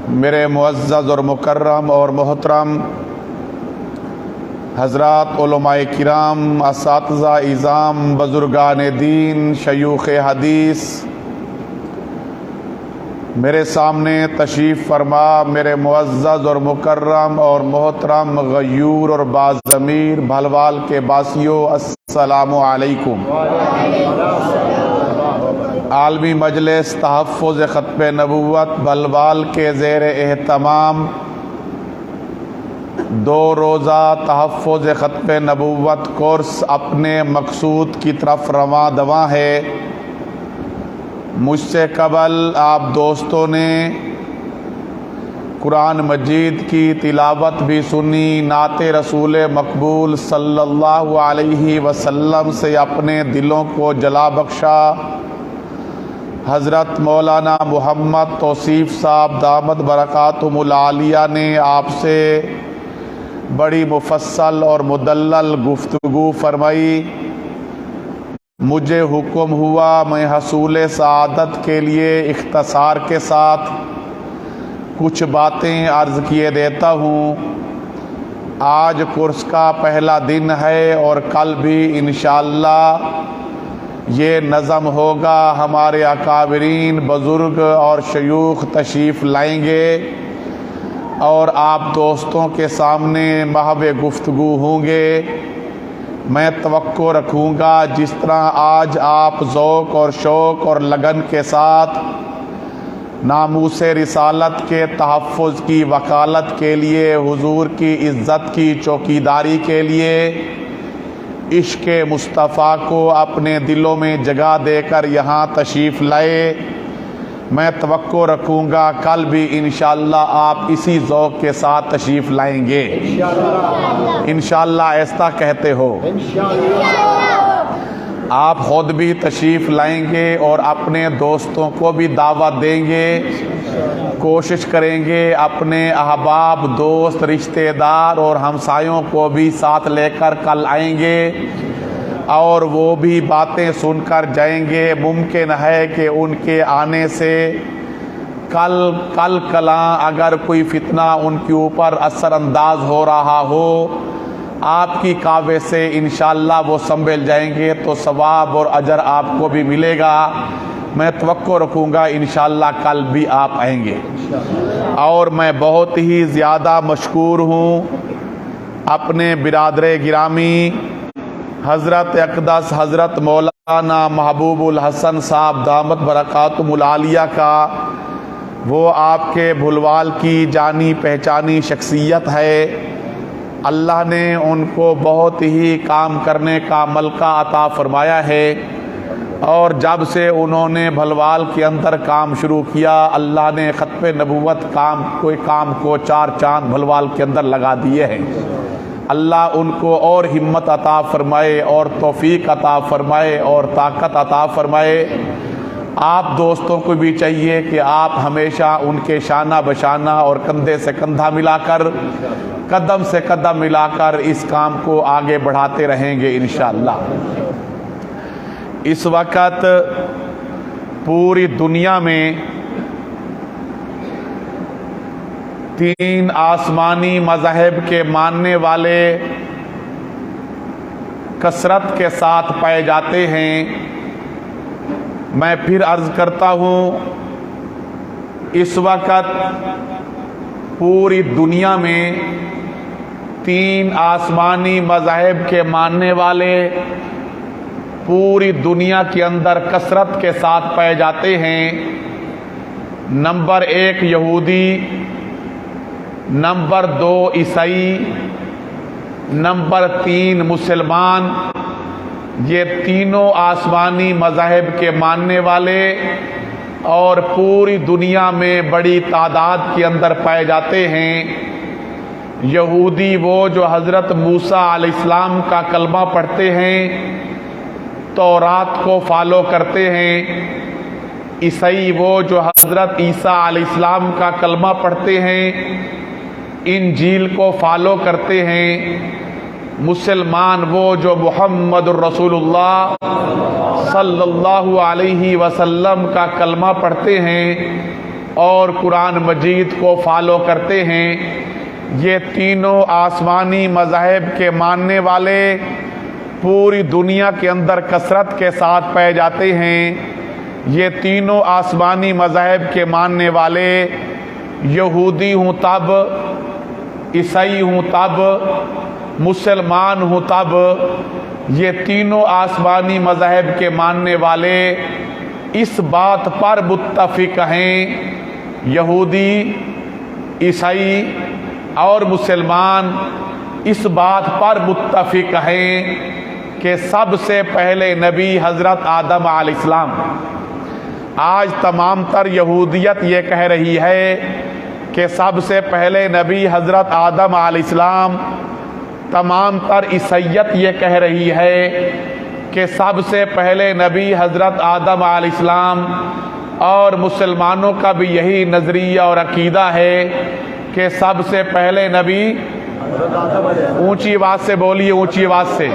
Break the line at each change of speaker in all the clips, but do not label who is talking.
मेरे मुअज़्ज़ज़ और मुकर्रम और मोहतरम हज़रात उलमाए किराम, असातिज़ा इज़ाम, बुज़ुर्गान दीन, शयूख़ हदीस, मेरे सामने तशरीफ़ फरमा मेरे मुअज़्ज़ज़ और मुकर्रम और मोहतरम गयूर और बाज़मीर भलवाल के बासियों, अस्सलामु अलैकुम। आलमी मजलिस तहफ़्फ़ुज़ ख़त्म नबुव्वत भलवाल के ज़ेर एहतमाम 2 रोज़ा तहफ़्फ़ुज़ ख़त्म नबुव्वत कोर्स अपने मकसूद की तरफ रवां दवा है। मुझसे कबल आप दोस्तों ने कुरान मजीद की तिलावत भी सुनी, नाते रसूल मकबूल सल्लल्लाहु अलैहि वसल्लम से अपने दिलों को जला बख्शा। हज़रत मौलाना मोहम्मद तौसीफ़ साहब दामद बरकातुहुल आलिया ने आपसे बड़ी मुफस्सल और मुदल्लल गुफ्तगू फरमाई। मुझे हुक्म हुआ मैं हसूल सआदत के लिए इख्तसार के साथ कुछ बातें अर्ज़ किए देता हूँ। आज कोर्स का पहला दिन है और कल भी इंशाअल्लाह ये नज़म होगा। हमारे अकाबरीन बुज़ुर्ग और शयूख तशरीफ़ लाएंगे और आप दोस्तों के सामने महवे गुफ्तगू होंगे। मैं तवक्को रखूँगा जिस तरह आज आप ज़ौक़ और शौक़ और लगन के साथ नामूसे रिसालत के तहफ़्फ़ुज़ की वकालत के लिए, हुज़ूर की इज़्ज़त की चौकीदारी के लिए इश्क़ मुस्तफ़ा को अपने दिलों में जगह देकर यहाँ तशरीफ़ लाए। मैं तवक्को रखूँगा कल भी इंशाअल्लाह आप इसी ज़ौक़ के साथ तशरीफ़ लाएंगे। इंशाअल्लाह ऐसा कहते हो। आप ख़ुद भी तशरीफ़ लाएंगे और अपने दोस्तों को भी दावत देंगे। कोशिश करेंगे अपने अहबाब, दोस्त, रिश्तेदार और हमसायों को भी साथ लेकर कल आएंगे और वो भी बातें सुनकर जाएंगे। मुमकिन है कि उनके आने से कल कला अगर कोई फितना उनके ऊपर असरअंदाज हो रहा हो, आपकी कावे से इंशाअल्लाह वो संभल जाएंगे तो सवाब और अजर आपको भी मिलेगा। मैं तवक्को रखूँगा इंशाअल्लाह कल भी आप आएंगे। और मैं बहुत ही ज़्यादा मशकूर हूँ अपने बिरादर गिरामी हज़रत अक़दस हज़रत मौलाना महबूबुल हसन साहब दामत बरकातुहुल आलिया का। वो आपके भुलवाल की जानी पहचानी शख्सियत है। अल्लाह ने उनको बहुत ही काम करने का मलका अता फरमाया है और जब से उन्होंने भलवाल के अंदर काम शुरू किया, अल्लाह ने ख़त्म नबुव्वत काम को 4 चांद भलवाल के अंदर लगा दिए हैं। अल्लाह उनको और हिम्मत अता फरमाए और तौफीक अता फरमाए और ताकत अता फरमाए। आप दोस्तों को भी चाहिए कि आप हमेशा उनके शाना बशाना और कंधे से कंधा मिलाकर, कदम से कदम मिलाकर इस काम को आगे बढ़ाते रहेंगे इंशाअल्लाह। इस वक़्त पूरी दुनिया में 3 आसमानी मज़हब के मानने वाले कसरत के साथ पाए जाते हैं। मैं फिर अर्ज़ करता हूँ, इस वक़्त पूरी दुनिया में 3 आसमानी मज़हब के मानने वाले पूरी दुनिया के अंदर कसरत के साथ पाए जाते हैं। नंबर 1 यहूदी, नंबर 2 ईसाई, नंबर 3 मुसलमान। ये तीनों आसमानी मज़हब के मानने वाले और पूरी दुनिया में बड़ी तादाद के अंदर पाए जाते हैं। यहूदी वो जो हज़रत मूसा अलैहिस्सलाम का कलमा पढ़ते हैं, तौरात को फॉलो करते हैं। ईसाई वो जो हज़रत ईसा अलैहिस्सलाम का कलमा पढ़ते हैं, इंजील को फॉलो करते हैं। मुसलमान वो जो मुहम्मदुर रसूलुल्लाह सल्लल्लाहु अलैहि वसल्लम का कलमा पढ़ते हैं। और कुरान मजीद को फॉलो करते हैं, ये तीनों आसमानी मज़ाहिब के मानने वाले पूरी दुनिया के अंदर कसरत के साथ पाए जाते हैं। ये तीनों आसमानी मज़ाहिब के मानने वाले यहूदी हूँ तब, ईसाई हूँ तब, मुसलमान हूँ तब, ये तीनों आसमानी मज़ाहिब के मानने वाले इस बात पर मुत्तफ़िक़ हैं, यहूदी, ईसाई और मुसलमान इस बात पर मुत्तफ़िक़ हैं कि सबसे पहले नबी हज़रत आदम अलैहिस्सलाम। आज तमाम तर यहूदियत ये कह रही है कि सबसे पहले नबी हज़रत आदम अलैहिस्सलाम। तमाम तर ईसाईयत ये कह रही है कि सबसे पहले नबी हज़रत आदम अलैहिस्सलाम। और मुसलमानों का भी यही नज़रिया और अकीदा है कि सबसे पहले नबी, ऊंची आवाज़ से बोलिए, ऊंची आवाज़ से,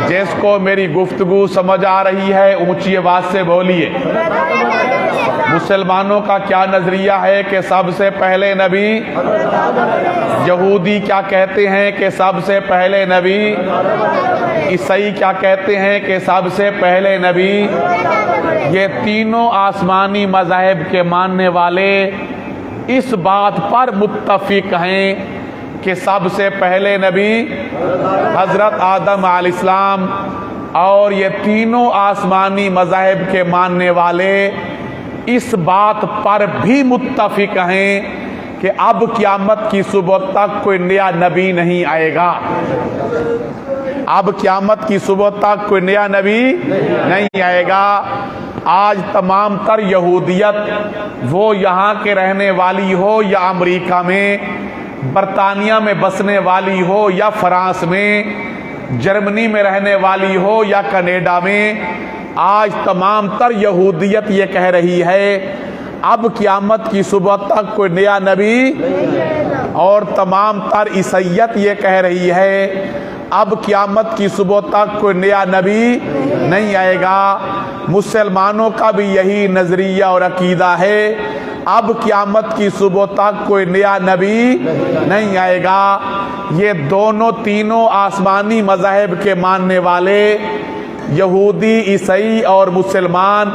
जिसको मेरी गुफ्तगू समझ आ रही है ऊंची आवाज़ से बोलिए। मुसलमानों का क्या नज़रिया है कि सबसे पहले नबी, यहूदी क्या कहते हैं कि सबसे पहले नबी, ईसाई क्या कहते हैं कि सबसे पहले नबी। ये तीनों आसमानी मज़ाहिब के मानने वाले इस बात पर मुत्तफ़िक़ हैं कि सबसे पहले नबी हज़रत आदम अलैहिस्सलाम। और ये तीनों आसमानी मज़ाहिब के मानने वाले इस बात पर भी मुत्तफ़िक़ हैं कि अब क़यामत की सुबह तक कोई नया नबी नहीं आएगा। अब क़यामत की सुबह तक कोई नया नबी नहीं आएगा। आज तमाम तर यहूदियत, वो यहाँ के रहने वाली हो या अमेरिका में, बरतानिया में बसने वाली हो या फ्रांस में, जर्मनी में रहने वाली हो या कनाडा में, आज तमाम तर यहूदियत ये कह रही है अब क़यामत की सुबह तक कोई नया नबी। और तमाम तर ईसाईयत ये कह रही है अब क़यामत की सुबह तक कोई नया नबी नहीं आएगा। मुसलमानों का भी यही नज़रिया और अकीदा है अब क़यामत की सुबह तक कोई नया नबी नहीं आएगा। ये दोनों तीनों आसमानी मज़ाहिब के मानने वाले यहूदी, ईसाई और मुसलमान,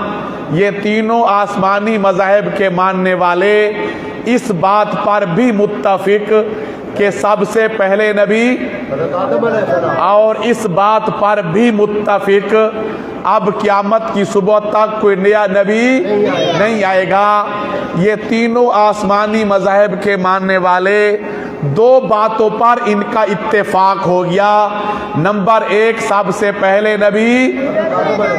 ये तीनों आसमानी मज़ाहिब के मानने वाले इस बात पर भी मुत्तफ़िक़ कि सबसे पहले नबी, और इस बात पर भी मुत्तफ़िक़ अब क़यामत की सुबह तक कोई नया नबी नहीं आएगा। ये तीनों आसमानी मज़ाहिब के मानने वाले दो बातों पर इनका इत्तेफाक हो गया। नंबर एक, सबसे पहले नबी।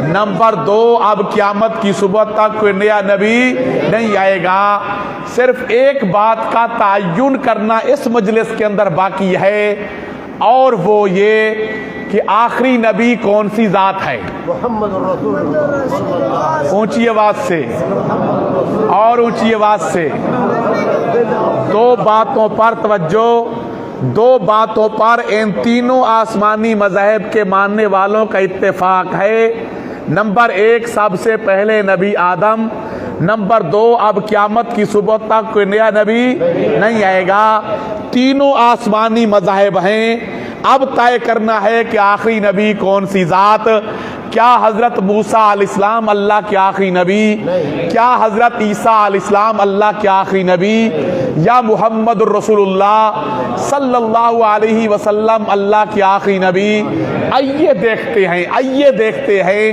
नंबर दो, अब क़यामत की सुबह तक कोई नया नबी नहीं आएगा। सिर्फ एक बात का तयन करना इस मजलिस के अंदर बाकी है, और वो ये कि आखिरी नबी कौन सी ज़ात है। ऊंची आवाज़ से और ऊंची आवाज़ से दो बातों पर तवज्जो, दो बातों पर इन तीनों आसमानी मज़ाहिब के मानने वालों का इत्तेफाक है। नंबर एक, सबसे पहले नबी आदम। नंबर दो, अब क़यामत की सुबह तक कोई नया नबी नहीं आएगा। तीनों आसमानी मज़ाहिब हैं। अब तय करना है कि आखिरी नबी कौन सी ज़ात। क्या हज़रत मूसा अलैहिस्सलाम अल्लाह के आखिरी नबी? क्या हज़रत ईसा अलैहिस्सलाम अल्लाह के आखिरी नबी? या मुहम्मद रसूलुल्लाह सल्लल्लाहु अलैहि वसल्लम अल्लाह के आखिरी नबी? आइए देखते हैं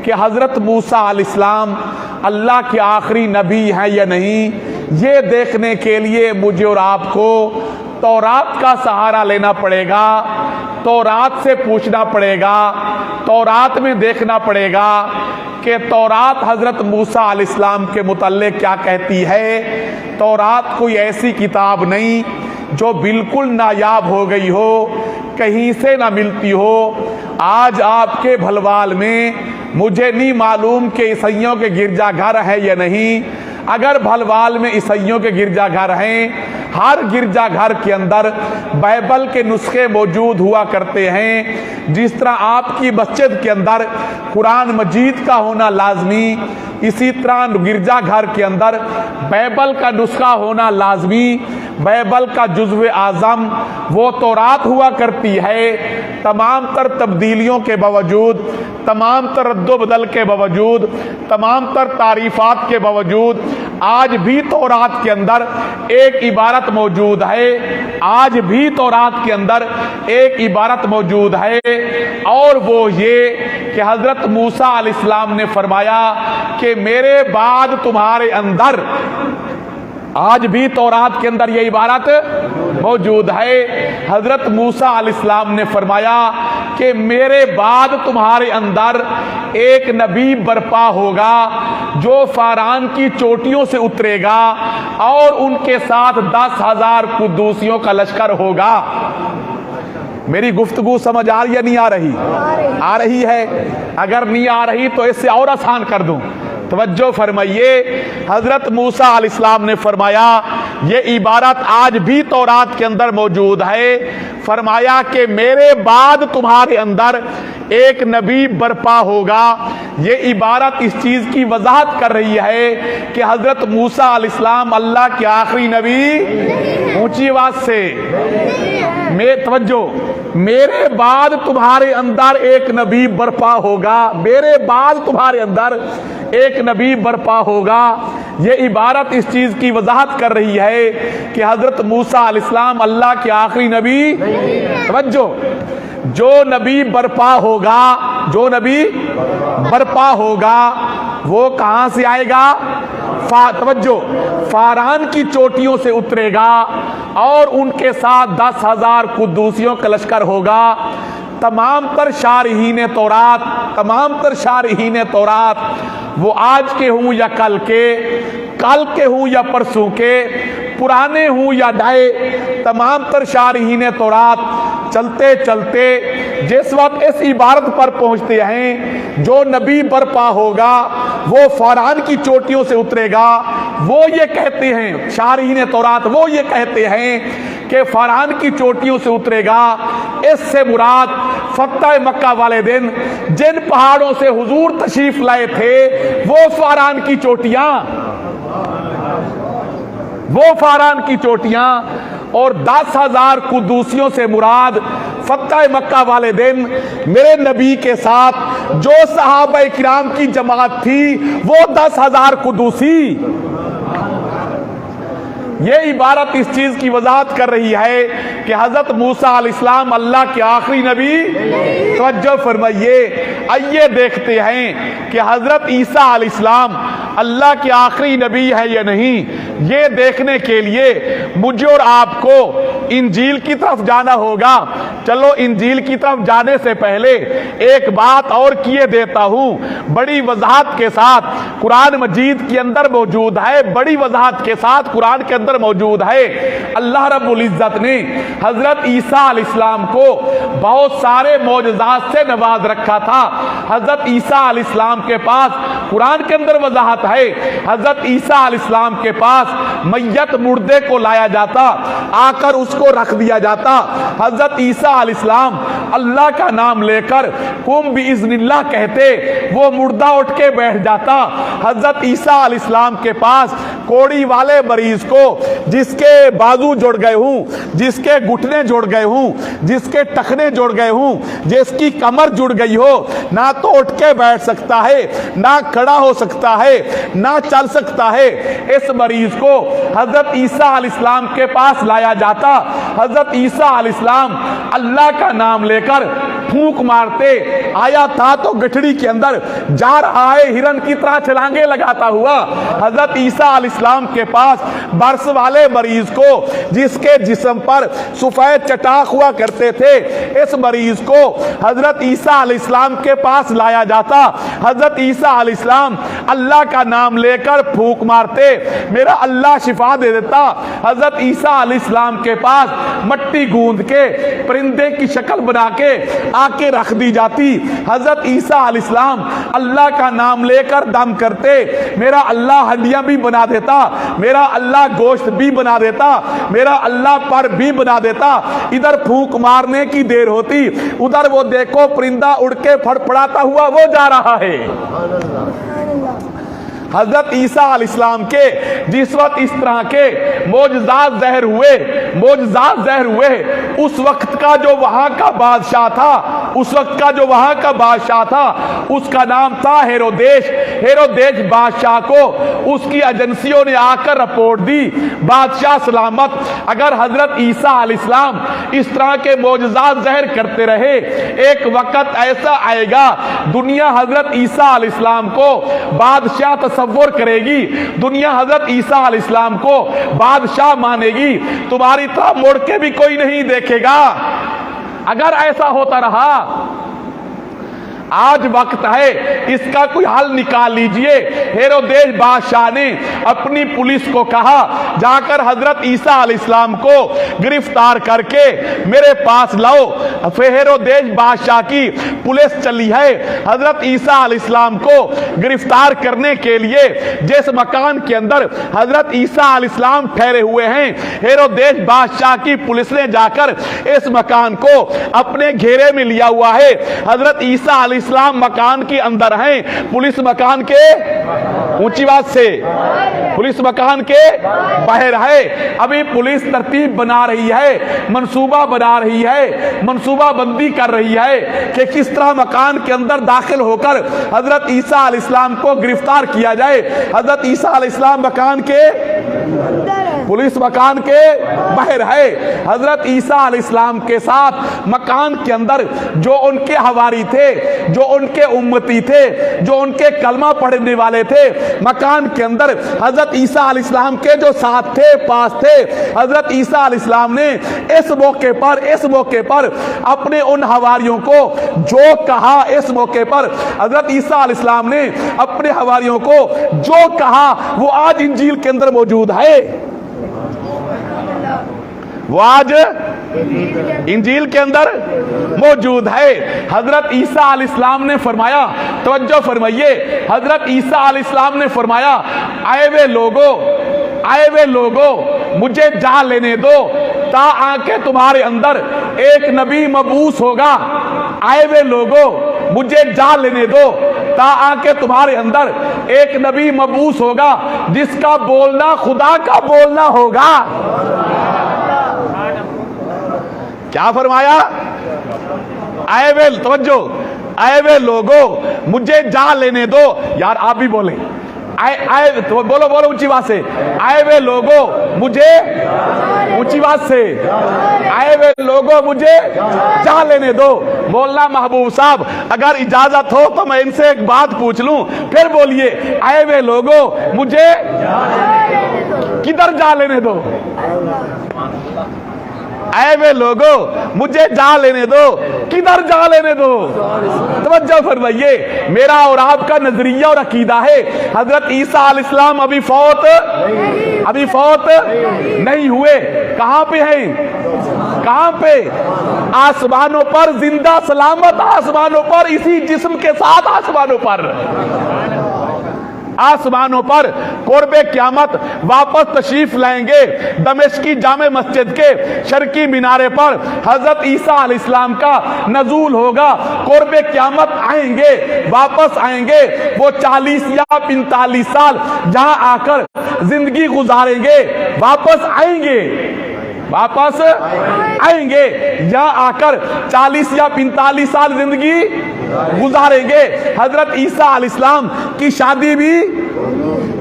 कि हज़रत मूसा अलैहिस्सलाम अल्लाह के आखिरी नबी हैं या नहीं। ये देखने के लिए मुझे और आपको तौरात का सहारा लेना पड़ेगा, तौरात से पूछना पड़ेगा, तौरात में देखना पड़ेगा कि तौरात हज़रत मूसा अलैहिस्सलाम के मुतल्लिक़ क्या कहती है। तौरात कोई ऐसी किताब नहीं जो बिल्कुल नायाब हो गई हो, कहीं से ना मिलती हो। आज आपके भलवाल में मुझे नहीं मालूम कि ईसाइयों के गिरजाघर है या नहीं। अगर भलवाल में ईसाइयों के गिरजाघर हैं, हर गिरजाघर के अंदर बाइबल के नुस्खे मौजूद हुआ करते हैं। जिस तरह आपकी मस्जिद के अंदर कुरान मजीद का होना लाजमी, इसी तरह गिरजाघर के अंदर बाइबल का नुस्खा होना लाजमी। बाइबल का जुज़्व आज़म वो तौरात हुआ करती है। तमाम तर तब्दीलियों के बावजूद, तमाम तर रद्दो-बदल के बावजूद, तमाम तर तारीफ़ात के बावजूद आज भी तौरात के अंदर एक इबारत मौजूद है। आज भी तौरात के अंदर एक इबारत मौजूद है, और वो ये कि हज़रत मूसा अलैहिस्सलाम ने फरमाया कि मेरे बाद तुम्हारे अंदर, आज भी तौरात के अंदर ये इबारत मौजूद है। हजरत मूसा अलैहिस्सलाम ने फरमाया कि मेरे बाद तुम्हारे अंदर एक नबी बर्पा होगा जो फारान की चोटियों से उतरेगा और उनके साथ 10,000 कुद्दूसियों का लश्कर होगा। मेरी गुफ्तगू समझ आ रही या नहीं आ रही? आ रही है। अगर नहीं आ रही तो इससे और आसान कर दूं। तवज्जो फरमाइए, हजरत मूसा अलैहिस्सलाम ने फरमाया, ये इबारत आज भी तौरात के अंदर मौजूद है। फरमाया कि मेरे बाद तुम्हारे अंदर एक नबी बर्पा होगा। ये इबारत इस चीज की वजाहत कर रही है कि हजरत मूसा अलैहिस्सलाम अल्लाह के आखिरी नबी, ऊंची आवाज से तवज्जो, मेरे बाद तुम्हारे अंदर एक नबी बर्पा होगा। मेरे बाद तुम्हारे अंदर एक नबी बर्पा होगा। ये इबारत इस चीज की वजाहत कर रही है कि हजरत मूसा अलैहिस्सलाम अल्लाह के आखिरी नबी। तवज्जो, जो नबी बर्पा होगा, जो नबी बर्पा होगा वो कहां से आएगा? तवज्जो, फारान की चोटियों से उतरेगा और उनके साथ 10,000 कुद्दूसियों का लश्कर होगा। तमाम तर शारहीन तौरात, तमाम तर शारहीन तौरात, वो आज के हों या कल के हों या परसों के, पुराने हों या नए, तमाम तर शारहीन तौरात चलते चलते जिस वक्त इस इबारत पर पहुंचते हैं, जो नबी बर्पा होगा वो फौरान की चोटियों से उतरेगा, वो ये कहते हैं, शारहीन तौरात वो ये कहते हैं कि फौरान की चोटियों से उतरेगा। इससे मुराद फतह मक्का वाले दिन जिन पहाड़ों से हुजूर तशरीफ लाए थे वो फौरान की चोटियां, वो फारान की चोटियां, और 10,000 कुद्दूसियों से मुराद फतह मक्का वाले दिन मेरे नबी के साथ जो सहाबा किराम की जमात थी वो 10,000 कुद्दूसी। ये इबारत इस चीज की वजाहत कर रही है कि हजरत मूसा अलैहिस्सलाम अल्लाह के आखिरी नबी। तवज्जो फरमाइए, आइए देखते हैं कि हजरत ईसा अलैहिस्सलाम अल्लाह के आखिरी नबी है या नहीं। ये देखने के लिए मुझे और आपको इंजील की तरफ जाना होगा। चलो इंजील की तरफ जाने से पहले एक बात और किए देता हूं, बड़ी वजाहत के साथ कुरान मजीद के अंदर मौजूद है, बड़ी वजाहत के साथ कुरान के अंदर मौजूद है। अल्लाह रब्बुल इज्जत ने हजरत ईसा अलैहिस्सलाम को बहुत सारे मौजज़ात से नवाज रखा था। हजरत ईसा अलैहिस्सलाम के पास कुरान के अंदर वजाहत है, हजरत ईसा अलैहिस्सलाम के पास मैयत मुर्दे को लाया जाता, आकर उसको रख दिया जाता। हजरत ईसा अलैहिस्सलाम अल्लाह का नाम लेकर कुम बिइज़्निल्लाह कहते, वो मुर्दा उठ के बैठ जाता। हजरत ईसा अलैहिस्सलाम के पास कोड़ी वाले मरीज को, जिसके बाजू जुड़ गए हूं, जिसके घुटने जुड़ गए हूं, जिसके टखने जुड़ गए हूं, जिसकी कमर जुड़ गई हो, ना तो उठ के बैठ सकता है, ना खड़ा हो सकता है, ना चल सकता है, इस मरीज को हजरत ईसा अलैहिस्सलाम के पास लाया जाता। हजरत ईसा अलैहिस्सलाम अल्लाह का नाम लेकर फूंक मारते, आया था तो गठड़ी के अंदर जा रहा है हिरन की तरह छलांगे लगाता हुआ। हजरत ईसा अलैहिस्सलाम के पास बर्स वाले मरीज को, जिसके जिस्म पर सफेद चटाक हुआ करते थे, इस मरीज को हजरत ईसा अलैहिस्सलाम के पास लाया जाता। हजरत ईसा अलैहिस्सलाम अल्लाह का नाम लेकर फूंक मारते, मेरा अल्लाह शिफा दे देता। हजरत ईसा अलैहिस्सलाम के पास मट्टी गूंद के परिंदे की शक्ल बना के उठा के रख दी जाती। हजरत ईसा अलैहिस्सलाम अल्लाह का नाम लेकर दम करते, मेरा अल्लाह हड्डियां भी बना देता, मेरा अल्लाह गोश्त भी बना देता, मेरा अल्लाह पर भी बना देता। इधर फूंक मारने की देर होती, उधर वो देखो परिंदा उड़ के फड़फड़ाता हुआ वो जा रहा है। हजरत ईसा अलैहिस्सलाम के जिस वक्त इस तरह के मोजज़ात ज़ाहिर हुए, उस वक्त का जो वहां का बादशाह था, उसका नाम था हेरोदेश बादशाह को उसकी एजेंसियों ने आकर रिपोर्ट दी, बादशाह सलामत, अगर हजरत ईसा अलैहिस्सलाम इस तरह के मोजज़ात ज़ाहिर करते रहे, एक वक्त ऐसा आएगा दुनिया हजरत ईसा अलैहिस्सलाम को बादशाह तसव्वुर करेगी, दुनिया हजरत ईसा अलैहिस्सलाम को बादशाह मानेगी, तुम्हारी तरफ मुड़ के भी कोई नहीं देखेगा। अगर ऐसा होता रहा, आज वक्त है इसका कोई हल निकाल लीजिए। हेरोदेश बादशाह ने अपनी पुलिस को कहा, जाकर हजरत ईसा अलैहिस्सलाम को गिरफ्तार करके मेरे पास लाओ। हेरोदेश बादशाह की पुलिस चली है हजरत ईसा अलैहिस्सलाम को गिरफ्तार करने के लिए। जिस मकान के अंदर हजरत ईसा अलैहिस्सलाम ठहरे हुए हैं, हेरोदेश बादशाह की पुलिस ने जाकर इस मकान को अपने घेरे में लिया हुआ है। हजरत ईसा इस्लाम मकान के अंदर हैं, पुलिस मकान के ऊंची बात से, पुलिस मकान के बाहर है। अभी पुलिस तरतीब बना रही है, मंसूबा बना रही है, मंसूबा बंदी कर रही है कि किस तरह मकान के अंदर दाखिल होकर हजरत ईसा अलैहिस्सलाम को गिरफ्तार किया जाए। हजरत ईसा अलैहिस्सलाम मकान के, पुलिस मकान के बाहर है। हजरत ईसा अलैहिस्सलाम के साथ मकान के अंदर जो उनके हवारी थे, जो उनके उम्मती थे, जो उनके कलमा पढ़ने वाले थे, मकान के अंदर हजरत ईसा अलैहिस्सलाम के जो साथ थे, पास थे, हजरत ईसा अलैहिस्सलाम ने इस मौके पर अपने उन हवारियों को जो कहा, इस मौके पर हजरत ईसा अलैहिस्सलाम ने अपने हवारियों को जो कहा वो आज इंजील के अंदर मौजूद है, वो आज इंजील के अंदर मौजूद है। हजरत ईसा अलैहिस्सलाम ने फरमाया, तवज्जो फरमाइए, हजरत ईसा अलैहिस्सलाम ने फरमाया, आए वे लोगो मुझे जा लेने दो, ता आके तुम्हारे अंदर एक नबी मबूस होगा। आए वे लोगो मुझे जा लेने दो, ता आके तुम्हारे अंदर एक नबी मबूस होगा जिसका बोलना खुदा का बोलना होगा। क्या फरमाया? आए वे, तवज्जो, आए वे लोगो मुझे जा लेने दो। यार आप भी बोले, आए तो बोलो ऊंची बात से, आए वे लोगो मुझे, ऊंची बात से, आए वे लोगो मुझे जा लेने दो। बोलना महबूब साहब, अगर इजाजत हो तो मैं इनसे एक बात पूछ लूं, फिर बोलिए, आए वे लोगो मुझे किधर जा लेने दो? आए वे लोगो मुझे जा लेने दो, किधर जा लेने दो? तवज्जो फरमाइए, मेरा और आपका नजरिया और अकीदा है हजरत ईसा अलैहिस्सलाम अभी फौत नहीं हुए। कहां पे हैं? कहां पे? आसमानों पर, जिंदा सलामत आसमानों पर, इसी जिस्म के साथ आसमानों पर कुर्बे क़यामत वापस तशरीफ लाएंगे। दमिश्की जामे मस्जिद के शर्की मीनारे पर हजरत ईसा अलैहिस्सलाम का नजूल होगा। कुर्बे क़यामत आएंगे, वापस आएंगे। वो 40 या 45 साल जहां आकर जिंदगी गुजारेंगे, वापस आएंगे यहाँ आकर 40 या 45 साल जिंदगी गुजारेंगे। हजरत ईसा अलैहिस्सलाम की शादी भी,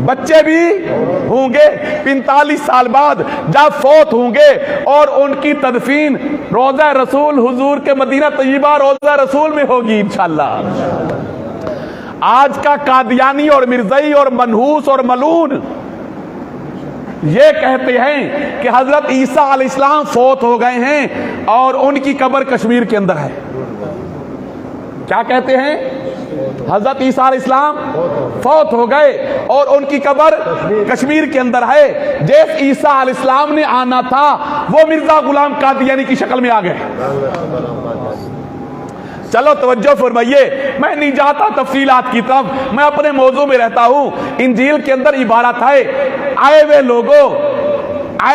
बच्चे भी होंगे। 45 साल बाद जब फौत होंगे और उनकी तदफीन रोज़ा रसूल हुजूर के मदीना तय्यबा रोज़ा रसूल में होगी इंशाअल्लाह। आज का कादियानी और मिर्ज़ई और मनहूस और मलून ये कहते हैं कि हजरत ईसा अलैहिस्सलाम फौत हो गए हैं और उनकी कब्र कश्मीर के अंदर है। क्या कहते हैं? हजरत ईसा अलैहिस्सलाम फौत हो गए और उनकी कब्र कश्मीर के अंदर है। जिस ईसा अलैहिस्सलाम ने आना था वो मिर्जा गुलाम कादियानी की शक्ल में आ गए। चलो तवज्जो फरमाइए, मैं नहीं जाता तफसीलात की तरफ, मैं अपने मौजू में रहता हूं। इंजील के अंदर इबारत है, आए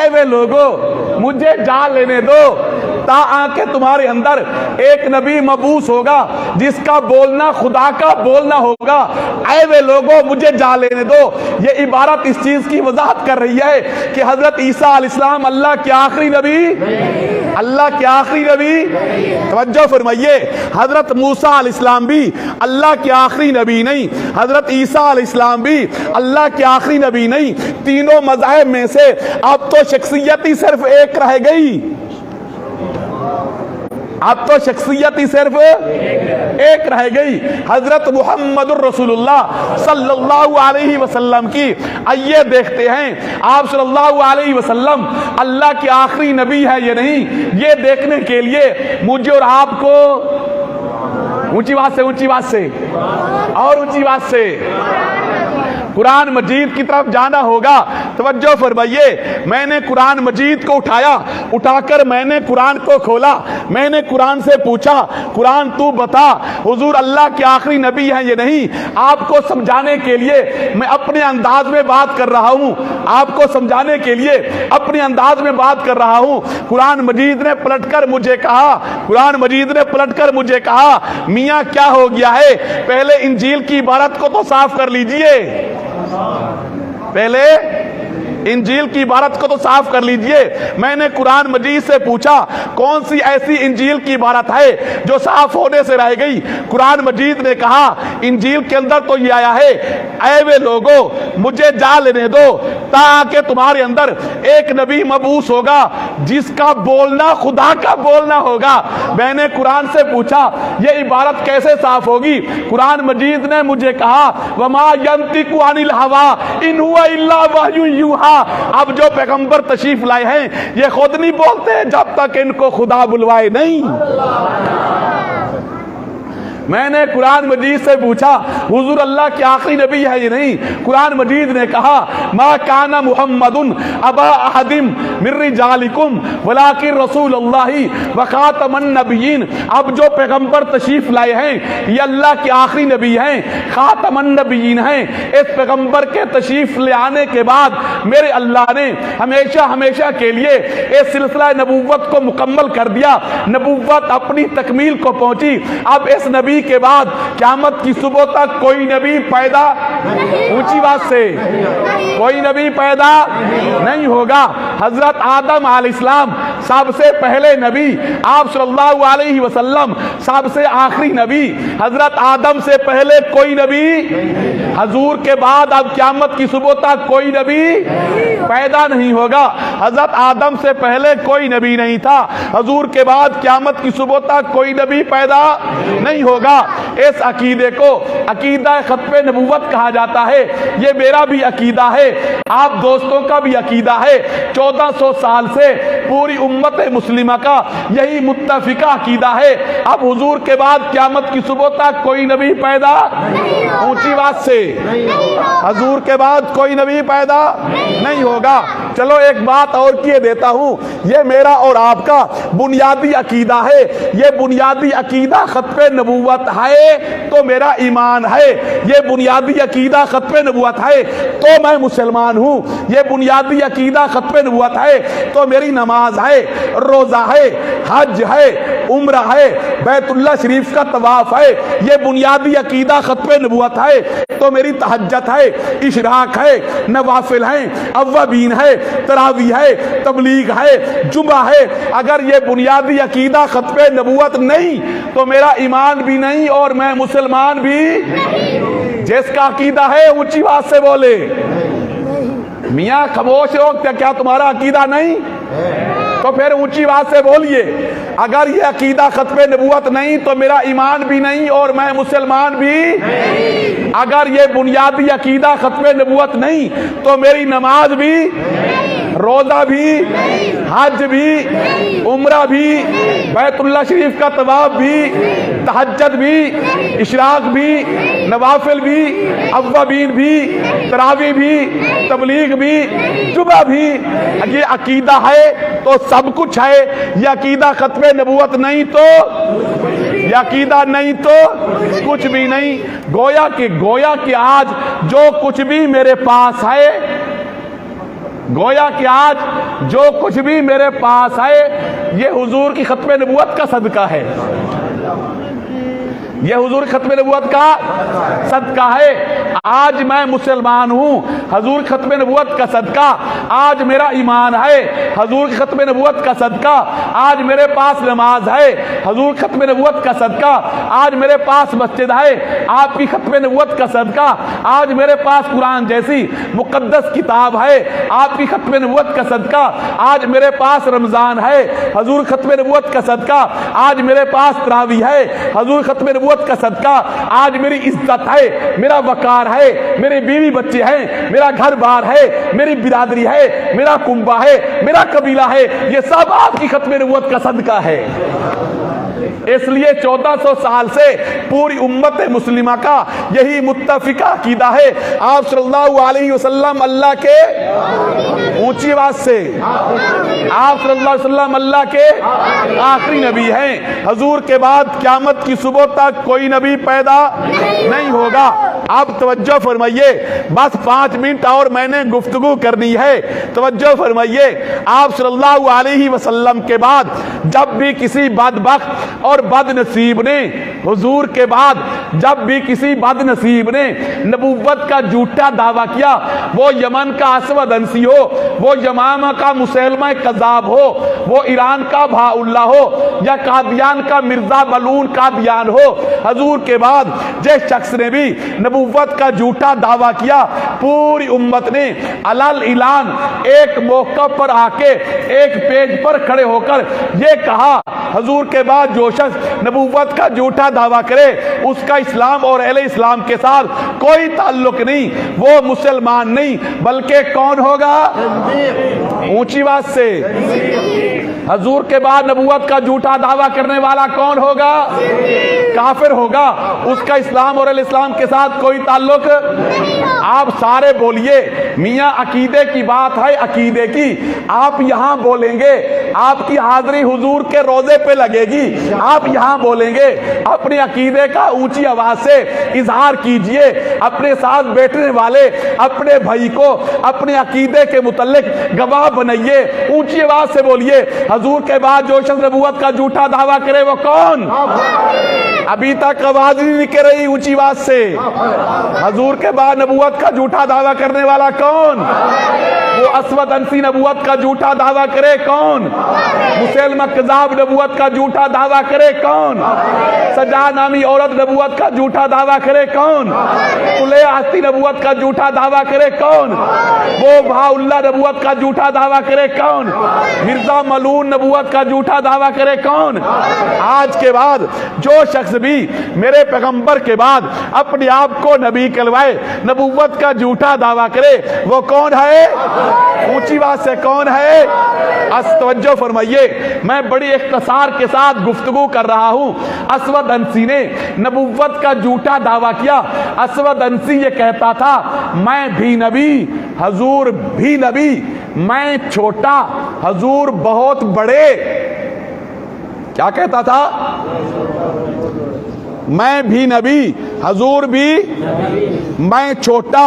वे लोगो मुझे जा लेने दो, ता आके तुम्हारे अंदर एक नबी मबूस होगा जिसका बोलना खुदा का बोलना होगा। आए वे लोगों मुझे जा लेने दो। ये इबारत इस चीज की वजाहत कर रही है कि हजरत ईसा अलैहिस्सलाम अल्लाह के आखिरी नबी, अल्लाह के आखिरी नबी। तवज्जो फरमाइए, हजरत मूसा अलैहिस्सलाम भी अल्लाह के आखिरी नबी नहीं, हजरत ईसा अलैहिस्सलाम भी अल्लाह के आखिरी नबी नहीं। तीनों मज़ाहिब में से अब तो शख्सियत ही सिर्फ एक रह गई, अब तो शख्सियत ही सिर्फ एक रह गई, हजरत मुहम्मदुर रसूलुल्लाह सल्लल्लाहु अलैहि वसल्लम की। आइए देखते हैं आप सल्लल्लाहु अलैहि वसल्लम अल्लाह के आखिरी नबी है या नहीं। ये देखने के लिए मुझे और आपको ऊंची बात से और ऊंची बात से कुरान मजीद की तरफ जाना होगा। तवज्जो फरमाइए, मैंने कुरान मजीद को उठाकर मैंने कुरान को खोला, मैंने कुरान से पूछा, कुरान तू बता हुजूर अल्लाह के आखिरी नबी है ये नहीं। आपको समझाने के लिए मैं अपने अंदाज में बात कर रहा हूं, आपको समझाने के लिए अपने अंदाज में बात कर रहा हूं। कुरान मजीद ने पलटकर मुझे कहा, मियां क्या हो गया है, पहले इंजील की इबारत को तो साफ कर लीजिए, पहले इंजील की इबारत को तो साफ कर लीजिए। मैंने कुरान मजीद से पूछा कौन सी ऐसी इंजील की इबारत है जो साफ होने से रह गई। कुरान मजीद ने कहा इंजील के अंदर तो ये आया है, ऐ वे लोगों मुझे जा लेने दो, ताकि तुम्हारे अंदर एक नबी मबूस होगा जिसका बोलना खुदा का बोलना होगा। मैंने कुरान से पूछा ये इबारत कैसे साफ होगी। कुरान मजीद ने मुझे कहा वमा यंतिकु अनिल हवा इन हुवा इल्ला वह्युन यूहा। अब जो पैगंबर तशरीफ लाए हैं ये खुद नहीं बोलते जब तक इनको खुदा बुलवाए नहीं। मैंने कुरान मजीद से पूछा हुजूर अल्लाह के आखिरी नबी है ये नहीं। कुरान मजीद ने कहा मा काना मुहम्मदुन अबा अहदिम मिर रिजालिकुम वलाकिन रसूलुल्लाहि व खातमन नबिय्यीन। अब जो पैगंबर तशरीफ लाए हैं ये अल्लाह के आखिरी नबी हैं, खातमन नबिय्यीन हैं। इस पैगंबर के तशरीफ ले आने के बाद मेरे अल्लाह ने हमेशा हमेशा के लिए इस सिलसिला नबूवत को मुकम्मल कर दिया। नबूवत अपनी तकमील को पहुंची। अब इस नबी के बाद क़यामत की सुबह तक कोई नबी पैदा, ऊंची बात से, कोई नबी पैदा नहीं होगा। हजरत आदम अलैहिस्सलाम सबसे पहले नबी, आप सल्लल्लाहु अलैहि वसल्लम सबसे आखिरी नबी। हजरत आदम से पहले कोई नबी, हजूर के बाद अब क़यामत की सुबह तक कोई नबी पैदा नहीं होगा। हजरत आदम से पहले कोई नबी नहीं था, हजूर के बाद क़यामत की सुबह तक कोई नबी पैदा नहीं होगा। इस अकीदे को अकीदा खत्मे नबूवत कहा जाता है। ये मेरा भी अकीदा है, आप दोस्तों का भी अकीदा है। 1400 साल से पूरी उम्मत मुस्लिमा का यही मुत्तफिका अकीदा है। अब हुजूर के बाद क़यामत की सुबह तक कोई नबी पैदा, ऊंची बात से, हुजूर के बाद कोई नबी पैदा नहीं होगा। चलो एक बात और किए देता हूं, ये मेरा और आपका बुनियादी अकीदा है। ये बुनियादी अकीदा खत्मे नबूवत है तो मेरा ईमान है। ये बुनियादी अकीदा खत्मे नबूवत है तो मैं मुसलमान हूं। ये बुनियादी अकीदा खत्मे नबूवत है तो मेरी नमाज है, रोजा है, हज है, उम्रा है, बैतुल्लाह शरीफ का तवाफ है। ये बुनियादी अकीदा खत्मे नबूवत है तो मेरी तहज्जुद है, इशराक है, नवाफिल है, अव्वाबीन है, तरावी है, तबलीग है, जुमा है। अगर ये बुनियादी अकीदा खत्मे नबूवत नहीं तो मेरा ईमान भी नहीं और मैं मुसलमान भी नहीं। जिसका अकीदा है ऊंची बात से बोले। मियां खामोश हो, क्या तुम्हारा अकीदा नहीं? तो फिर ऊंची बात से बोलिए। अगर ये अकीदा खत्मे नबूवत नहीं तो मेरा ईमान भी नहीं और मैं मुसलमान भी नहीं। अगर ये बुनियादी अकीदा खत्मे नबूवत नहीं तो मेरी नमाज भी नहीं। रोजा भी, हज भी, उम्रा भी, बैतुल्लाह शरीफ का तवाफ भी, तहज्जुद भी, इशराक भी, नवाफिल भी, अव्वाबीन भी, तरावी भी, तबलीग भी, जुमा भी। ये अकीदा है तो सब कुछ है। ये अकीदा खत्मे नबूवत नहीं तो, ये अकीदा नहीं तो कुछ भी नहीं। गोया कि आज जो कुछ भी मेरे पास है, गोया कि आज जो कुछ भी मेरे पास है, ये हुजूर की खत्मे नबूवत का सदका है। ये हुजूर खत्मे नबूवत का सदका है। आज मैं मुसलमान हूँ, हुजूर खत्मे नबूवत का सदका। आज मेरा ईमान है, हुजूर की खत्मे नबूवत का सदका। आज मेरे पास नमाज है, हुजूर खत्मे नबूवत का सदका। आज मेरे पास मस्जिद है, आपकी खत्मे नबूवत का सदका। आज मेरे पास कुरान जैसी मुकद्दस किताब है, आपकी खत्मे नबूवत का सदका। आज मेरे पास रमजान है, हुजूर खत्मे नबूवत का सदका। आज मेरे पास तरावी है, हुजूर खत्मे नबूवत का सदका। आज मेरी इज्जत है, मेरा वकार है, मेरे बीवी बच्चे हैं, मेरा घर बार है, मेरी बिरादरी है, मेरा कुंबा है, मेरा कबीला है, ये सब आपकी खत्मे नबूवत का सदका है। इसलिए 1400 साल से पूरी उम्मत मुस्लिमा का यही मुत्तफिका अकीदा है। आप सल्लल्लाहु अलैहि वसल्लम अल्लाह के, ऊंची आवाज से, आप सल्लल्लाहु अलैहि वसल्लम अल्लाह के आखिरी नबी हैं। हुजूर के बाद क़यामत की सुबह तक कोई नबी पैदा नहीं होगा। अब तवज्जो फरमाइए, बस 5 मिनट और मैंने गुफ्तगू करनी है। तवज्जो फरमाइए, आप सल्लल्लाहु अलैहि वसल्लम के बाद जब भी किसी बदबख्त और बदनसीब ने, हुजूर के बाद जब भी किसी बदनसीब ने नबूवत का झूठा दावा किया, वो यमन का असवद अंसी हो, वो यमामा का मुसैलमा कज़्ज़ाब हो, वो ईरान का भाउल्ला हो, या कादियान का मिर्जा बलून कादियान हो, हुजूर के बाद जिस शख्स ने भी नबूवत का झूठा दावा किया, पूरी उम्मत ने अलल इलान एक मौका पर आके एक पेज पर खड़े होकर ये कहा, हुजूर के बाद जो शख्स नबूवत का झूठा दावा करे उसका इस्लाम और अहले इस्लाम के साथ कोई ताल्लुक नहीं, वो मुसलमान नहीं बल्कि कौन होगा? ऊंची आवाज से, हुजूर के बाद नबूवत का झूठा दावा करने वाला कौन होगा? काफिर होगा, उसका इस्लाम और अहले इस्लाम के साथ कोई ताल्लुक। आप सारे बोलिए, मियाँ अकीदे की बात है, अकीदे की। आप यहाँ बोलेंगे, आपकी हाजिरी हुजूर के रोजे पे लगेगी। आप यहाँ बोलेंगे, अपने अकीदे का ऊंची आवाज से इजहार कीजिए। अपने साथ बैठने वाले अपने भाई को अपने अकीदे के मुतल्लिक गवाह बनाइए। ऊंची आवाज से बोलिए, हुजूर के बाद जो शख्स नबूवत का झूठा दावा करे वो कौन? अभी तक आवाज नहीं निकल रही ऊंची आवाज से। हुजूर के बाद नबूवत का झूठा दावा करने वाला कौन? वो असवद अंसी नबूवत का झूठा दावा करे कौन? मुसैलमा कज़्ज़ाब नबूवत का झूठा दावा करे कौन? सजा नामी औरत नबूवत का झूठा दावा करे कौन? तुले आस्ती नबूवत का झूठा दावा करे कौन? वो भाउल्ला नबूवत का झूठा दावा करे कौन? मिर्जा मलून नबूवत का झूठा दावा करे कौन? आज के बाद जो शख्स भी मेरे पैगंबर के बाद अपने आप को नबी कहलवाए, नबूवत का झूठा दावा करे, वो कौन है? ऊंची बात से कौन है? तवज्जो फरमाइए, मैं बड़ी इख्तिसार के साथ गुफ्तगू कर रहा हूं। असवद अंसी ने नबूवत का झूठा दावा किया। असवद अंसी ये कहता था, मैं भी नबी, हुजूर भी नबी, मैं छोटा, हुजूर बहुत बड़े। क्या कहता था? मैं भी नबी, हुजूर भी, मैं छोटा,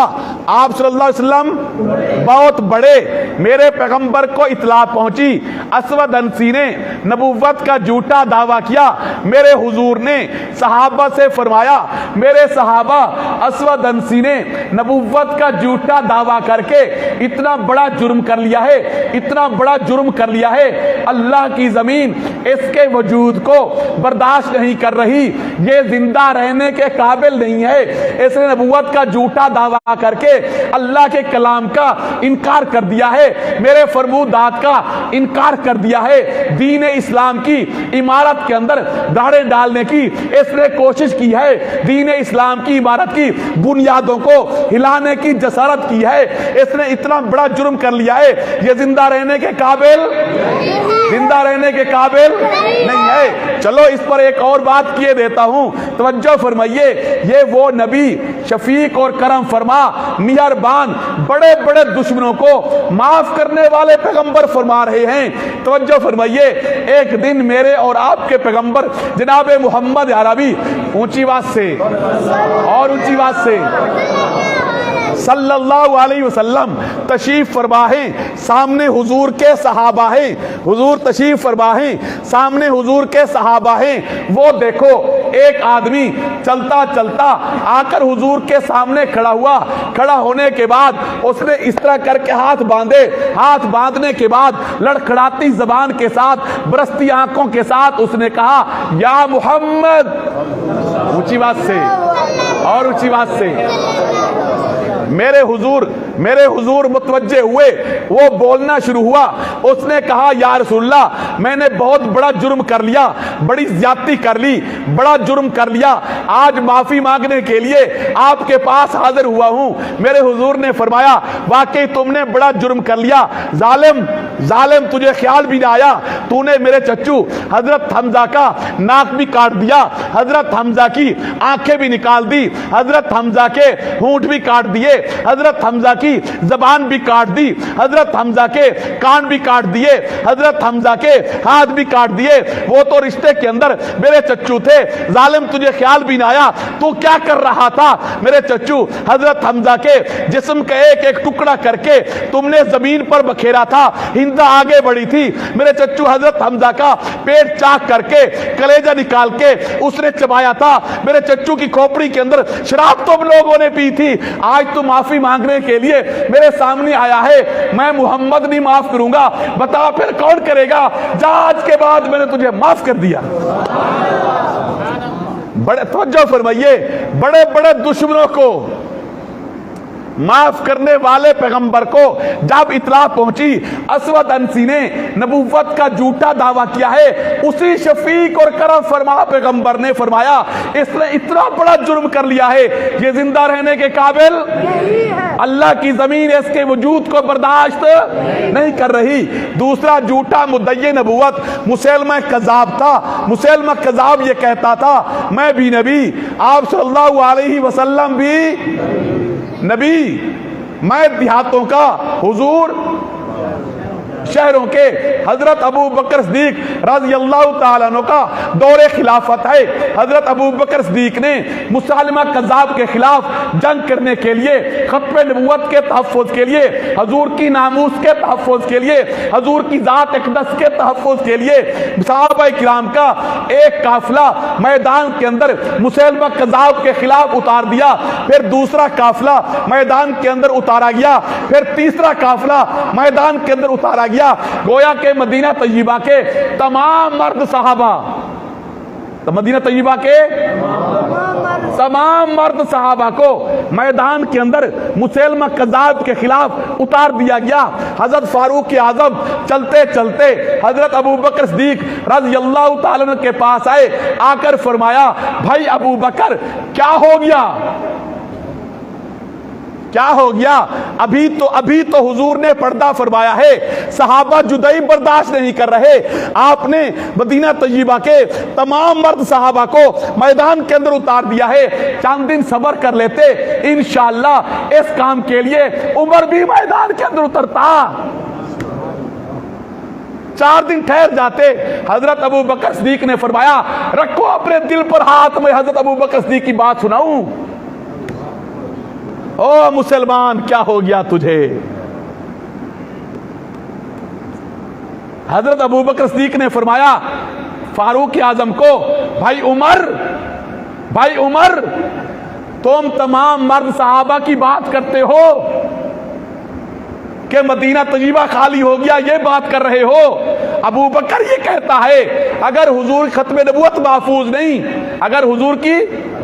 आप सल्लल्लाहु अलैहि वसल्लम बहुत बड़े। मेरे पैगंबर को इत्तला पहुंची, असवद अंसी ने नबूवत का झूठा दावा किया। मेरे हुजूर ने सहाबा से फरमाया, मेरे सहाबा असवद अंसी ने नबूवत का झूठा दावा करके इतना बड़ा जुर्म कर लिया है, इतना बड़ा जुर्म कर लिया है, अल्लाह की जमीन इसके वजूद को बर्दाश्त नहीं कर रही, ये जिंदा रहने के काबिल काबिल नहीं है। इसने नबूवत का झूठा दावा करके अल्लाह के कलाम का इनकार कर दिया है, मेरे फरमूदात का इनकार कर दिया है। दीन इस्लाम की इमारत के अंदर दाड़े डालने की इसने कोशिश की है, दीन इस्लाम की इमारत की बुनियादों को हिलाने की जसारत की है। इसने इतना बड़ा जुर्म कर लिया है, ये जिंदा रहने के काबिल, जिंदा रहने के काबिल नहीं है। चलो इस पर एक और बात किए देता हूं, तवज्जो फरमाइए। ये वो नबी शफीक और करम फरमा, मेहरबान, बड़े बड़े दुश्मनों को माफ करने वाले पैगंबर फरमा रहे हैं। तवज्जो फरमाइए। एक दिन मेरे और आपके पैगंबर जनाब मोहम्मद अरबी, ऊंची आवाज से और ऊंची आवाज से, सल्लल्लाहु अलैहि वसल्लम तशरीफ फरमा है, सामने हुजूर के सहाबा हैं, हुजूर तशरीफ फरमा है, सामने हुजूर के सहाबा हैं। वो देखो एक आदमी चलता चलता आकर हुजूर के सामने खड़ा हुआ। खड़ा होने के बाद उसने इस तरह करके हाथ बांधे, हाथ बांधने के बाद लड़खड़ाती जबान के साथ, बरसती आंखों के साथ उसने कहा, या मोहम्मद, ऊंची बात से और ऊंची बात से। मेरे हुजूर मुतवज्जे हुए, वो बोलना शुरू हुआ। उसने कहा, या रसूलल्लाह, मैंने बहुत बड़ा जुर्म कर लिया, बड़ी ज्यादती कर ली, बड़ा जुर्म कर लिया। आज माफी मांगने के लिए आपके पास हाजिर हुआ हूं। मेरे हुजूर ने फरमाया, वाकई तुमने बड़ा जुर्म कर लिया, जालिम, जालिम, तुझे ख्याल भी ना आया, तूने मेरे चच्चू हजरत हमजा का नाक भी काट दिया, हजरत हमजा की आंखें भी निकाल दी, हजरत हमजा के होंठ भी काट दिए, हजरत हमजा की जबान भी काट दी, हजरत हमजा के कान भी काट दिए, हजरत हमजा के हाथ भी काट दिए। वो तो रिश्ते के अंदर मेरे चच्चू थे, जालिम, तुझे ख्याल भी ना आया, तू क्या कर रहा था मेरे चच्चू? हजरत हमजा के जिस्म का एक एक टुकड़ा करके तुमने जमीन पर बखेरा था, हिंदा आगे बढ़ी थी मेरे चच्चू। हजरत हमजा का पेट चाक करके कलेजा निकाल के उसने चबाया था मेरे चच्चू की खोपड़ी के अंदर। शराब तो लोगों ने पी थी, आज तो माफी मांगने के लिए मेरे सामने आया है। मैं मोहम्मद नहीं माफ करूंगा, बता फिर कौन करेगा? जा, आज के बाद मैंने तुझे माफ कर दिया। बड़े तवज्जो फरमाइए, बड़े बड़े दुश्मनों को माफ करने वाले पैगंबर को जब इतला पहुंची, असवद अंसी ने नबूवत का झूठा दावा किया है, उसी शफीक और करम फरमा पैगंबर ने फरमाया, इसने इतना बड़ा जुर्म कर लिया है, ये जिंदा रहने के काबिल अल्लाह की जमीन इसके वजूद को बर्दाश्त नहीं कर रही। दूसरा झूठा मुद्दई नबूवत मुसैलमा कज़ाब था। मुसैलमा कज़ाब ये कहता था, मैं भी नबी, आप सल्लल्लाहु अलैहि वसल्लम भी नबी, मैं देहातों का हुजूर शहरों के हजरत अबू बकर सिद्दीक रज़ी अल्लाह तआला अन्हु का दौरे खिलाफत है। हजरत अबू बकर सिद्दीक ने मुसैलमा कज़्ज़ाब के खिलाफ जंग करने के लिए, खत्म नबूवत के तहफ़्फ़ुज़ के लिए, हजूर की नामूस के तहफ़्फ़ुज़ के लिए, हजूर की ज़ात अक़दस के तहफ़्फ़ुज़ के लिए सहाबा किराम का एक काफिला मैदान के अंदर मुसैलमा कज़्ज़ाब के खिलाफ उतार दिया। फिर दूसरा काफिला मैदान के अंदर उतारा गया, फिर तीसरा काफिला मैदान के अंदर उतारा गया। गोया के मदीना तय्यबा के तमाम मर्द सहाबा, तो मदीना तय्यबा के तमाम मर्द सहाबा को मैदान के अंदर मुसैलमा कज़्ज़ाब के खिलाफ उतार दिया गया। हजरत फारूक आज़म चलते चलते हजरत अबू बकर सिद्दीक रज़ी अल्लाह तआला अन्हु के पास आए, आकर फरमाया, भाई अबू बकर, क्या हो गया, क्या हो गया? अभी तो हुजूर ने पर्दा फरमाया है, सहाबा जुदाई बर्दाश्त नहीं कर रहे, आपने मदीना तय्यबा के तमाम मर्द सहाबा को मैदान के अंदर उतार दिया है। चंद दिन सब्र कर लेते, इंशाअल्लाह इस काम के लिए उमर भी मैदान के अंदर उतरता। 4 दिन ठहर जाते। हजरत अबू बकर सिद्दीक ने फरमाया, रखो अपने दिल पर हाथ, में हजरत अबू बकर सिद्दीक की बात सुनाऊं। ओ मुसलमान, क्या हो गया तुझे? हजरत अबू बकर सिद्दीक ने फरमाया फारूक आजम को, भाई उमर, तुम तमाम मर्द सहाबा की बात करते हो कि मदीना तय्यबा खाली हो गया, ये बात कर रहे हो। अबू बकर ये कहता है, अगर हुजूर खत्म नबूवत महफूज नहीं, अगर हुजूर की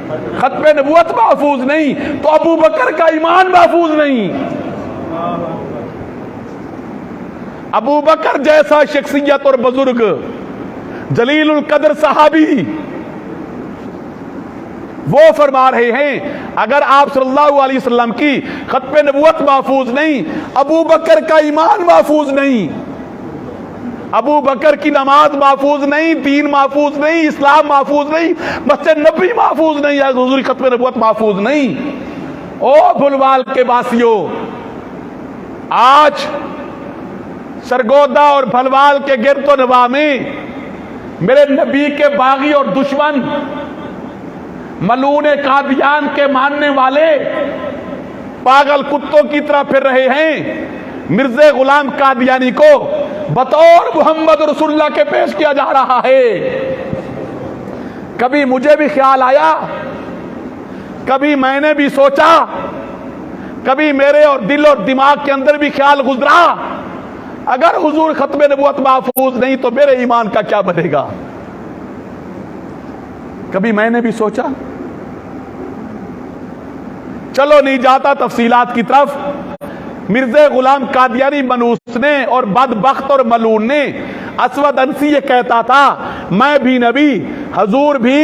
खत्म नबूवत महफूज नहीं तो अबू बकर का ईमान महफूज नहीं। अबू बकर जैसा शख्सियत और बुजुर्ग, जलीलुल कदर सहाबी, वो फरमा रहे हैं अगर आप सल्लल्लाहु अलैहि वसल्लम की खत्म नबूवत महफूज नहीं, अबू बकर का ईमान महफूज नहीं, अबू बकर की नमाज महफूज नहीं, दीन महफूज नहीं, इस्लाम महफूज नहीं, मस्जिद नबी महफूज नहीं, हुजूर की खत्म नबूवत महफूज नहीं। ओ बुलवाल के वासियों, आज सरगोदा और भलवाल के गिरतो नवा में मेरे नबी के बागी और दुश्मन, मलून कादियान के मानने वाले पागल कुत्तों की तरह फिर रहे हैं। मिर्ज़ा गुलाम कादियानी को बतौर मोहम्मद रसूलुल्लाह के पेश किया जा रहा है। कभी मुझे भी ख्याल आया, कभी मैंने भी सोचा, कभी मेरे और दिल और दिमाग के अंदर भी ख्याल गुजरा, अगर हुजूर खत्म नबूवत महफूज नहीं तो मेरे ईमान का क्या बनेगा। कभी मैंने भी सोचा। चलो नहीं जाता तफसीलात की तरफ। मिर्ज़ा गुलाम कादियानी मनूस ने और बदबख्त और मलून ने, असवद अंसी ये कहता था मैं भी नबी, हुजूर भी,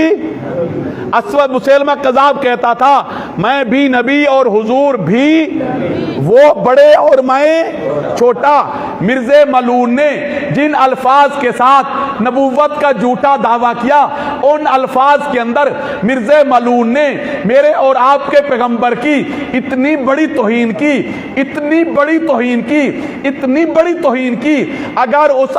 असवद मुसैलमा कज़ाब कहता था मैं भी नबी और हुजूर भी, वो बड़े और मैं छोटा। मिर्ज़ा मलून ने जिन अल्फाज के साथ नबूवत का झूठा दावा किया, उन अल्फाज के अंदर मिर्ज़ा मलून ने मेरे और आपके पैगंबर की इतनी बड़ी तौहीन की, इतनी बड़ी तौहीन की, इतनी बड़ी तौहीन की, अगर उस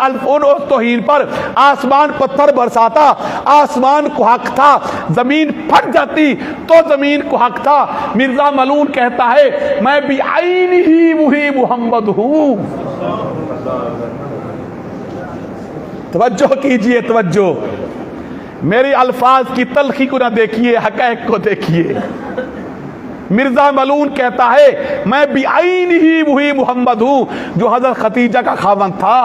तौहीन पर आसमान पत्थर बरसाता, आसमान को हक था, जमीन फट जाती तो जमीन को हक था। मिर्ज़ा मलून कहता है मैं भी आईन ही वही मोहम्मद हूं। तवज्जो कीजिए, तवज्जो, मेरी अल्फाज की तलखी को ना देखिए, हक़ाइक़ को देखिए। मिर्ज़ा मलून कहता है मैं भी आईन ही वही मोहम्मद हूं जो हज़रत खदीजा का खावंद था।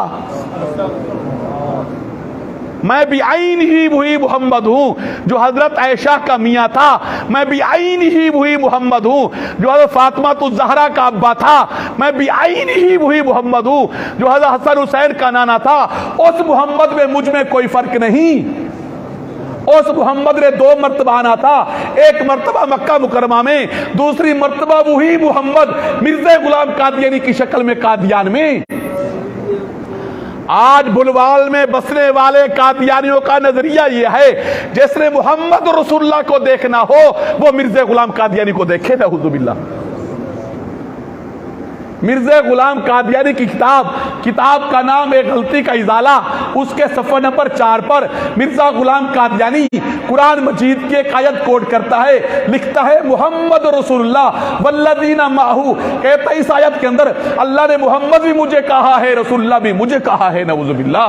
मैं भी आईन ही वही मोहम्मद हूं जो हजरत आयशा का मियाँ था। मैं भी आईन ही वही मोहम्मद हूं जो हजरत फातिमा तो ज़हरा का अब्बा था। मैं भी आईन ही वही मोहम्मद हूं जो हजरत हसन हुसैन का नाना था। उस मोहम्मद में मुझ में कोई फर्क नहीं। उस मोहम्मद ने 2 मरतबा आना था, एक मरतबा मक्का मुकरमा में, दूसरी मरतबा वही मोहम्मद मिर्ज़ा गुलाम कादियानी की शक्ल में कादियान में। आज बुलवाल में बसने वाले कादियानियों का नजरिया यह है जिसने मोहम्मद रसूलुल्लाह को देखना हो वो मिर्ज़ा गुलाम कादियानी को देखे। नऊज़ुबिल्लाह। मिर्ज़ा गुलाम कादियानी की किताब का नाम एक गलती का इजाला, उसके सफ़ा नंबर 4 पर मिर्ज़ा गुलाम कादियानी कुरान मजीद की एक आयत कोट करता है, लिखता है मोहम्मद रसूलुल्लाह वल्लज़ीना माहू। कहता है इस आयत के अंदर अल्लाह ने मोहम्मद भी मुझे कहा है, रसूलुल्लाह भी मुझे कहा है। नऊज़ुबिल्लाह।